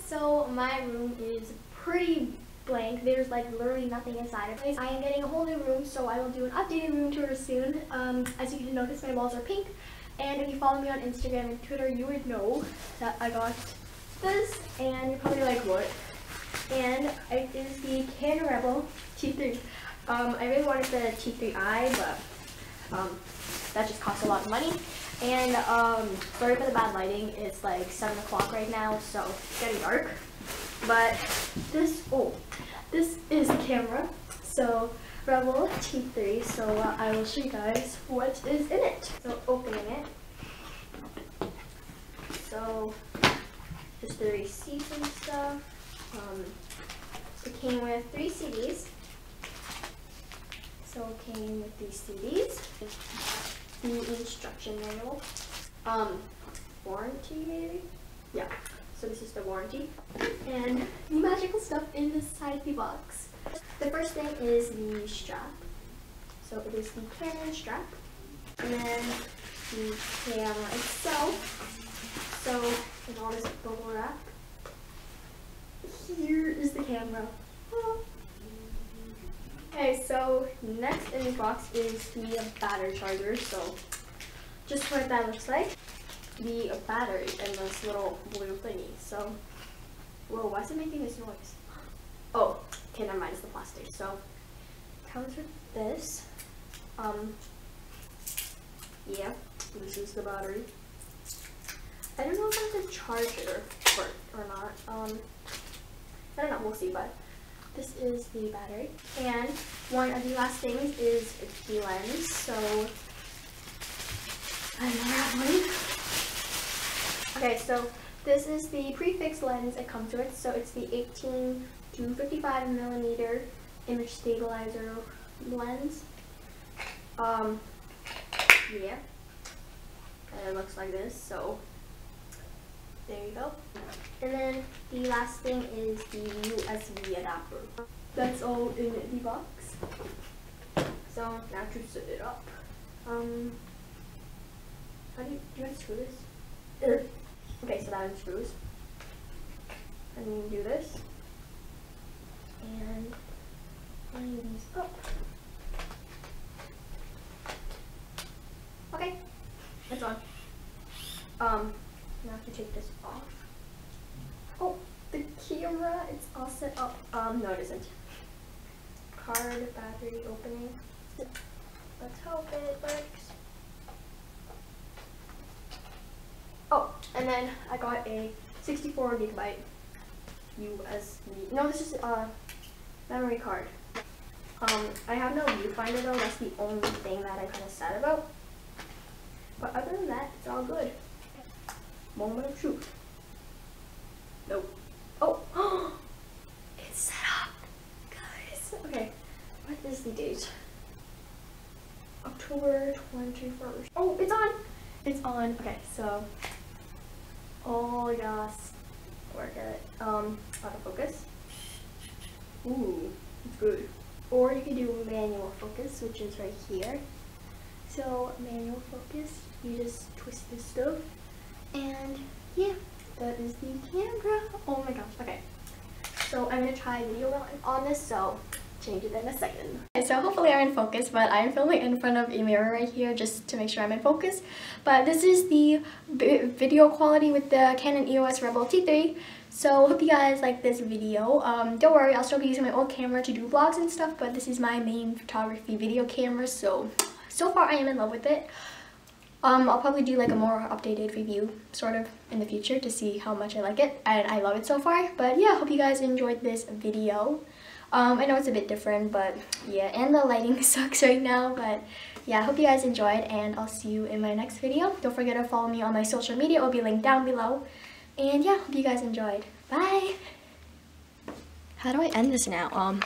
So my room is pretty blank. There's like literally nothing inside of it. I am getting a whole new room, so I will do an updated room tour soon. As you can notice, my walls are pink. And if you follow me on Instagram and Twitter, you would know that I got this. And you're probably like, what? And it is the Canon Rebel T3. I really wanted the T3i, but that just costs a lot of money. And sorry for the bad lighting. It's like 7 o'clock right now, so it's getting dark. But this is the camera. So Rebel T3. So I will show you guys what is in it. So opening it. So just the receipts and stuff. It came with 3 CDs. So it came with these CDs. The instruction manual. Warranty maybe? Yeah. So this is the warranty. And the magical stuff in this side of the box. The first thing is the strap. So it is the Canon strap. And then the camera itself. So in all this bubble wrap. Here is the camera. Okay, so next in this box is the battery charger. So just what that looks like. The battery and this little blue thingy. So, whoa, why is it making this noise? Oh, okay, never mind, it's the plastic. So, it comes with this. Yeah, this is the battery. I don't know if I have to charge it or not. I don't know, we'll see, but this is the battery. And one of the last things is the lens. So, I never have one. Okay, so this is the prefix lens it comes with. So it's the 18 to 55 millimeter image stabilizer lens. Yeah, and it looks like this. So there you go. And then the last thing is the USB adapter. That's all in the box. So now to set it up. How do you want to screw this? Okay, so that unscrews. And you do this. And line these up. Okay, that's on. Now I have to take this off. Oh, the camera, it's all set up. No it isn't. Card, battery opening. Let's hope it works. Oh, and then I got a 64 gigabyte USB. No, this is a memory card. I have no viewfinder though. That's the only thing that I'm kind of sad about. But other than that, it's all good. Moment of truth. Nope. Oh, it's set up, guys. Okay, what is the date? October 21st. Oh, it's on. It's on. Okay, so. Oh yes, work at it. Autofocus. Ooh, it's good. Or you can do manual focus, which is right here. So manual focus, you just twist this stuff, and yeah, that is the camera. Oh my gosh. Okay, so I'm gonna try video on this. So change it in a second. Okay, so hopefully I'm in focus, but I'm filming in front of a mirror right here just to make sure I'm in focus. But this is the video quality with the Canon EOS Rebel T3. So hope you guys like this video. Don't worry, I'll still be using my old camera to do vlogs and stuff, but this is my main photography video camera. So far I am in love with it. I'll probably do like a more updated review sort of in the future to see how much I like it, and I love it so far. But yeah, hope you guys enjoyed this video. I know it's a bit different, but yeah, and the lighting sucks right now, but yeah, I hope you guys enjoyed, and I'll see you in my next video. Don't forget to follow me on my social media. It will be linked down below. And yeah, hope you guys enjoyed. Bye! How do I end this now?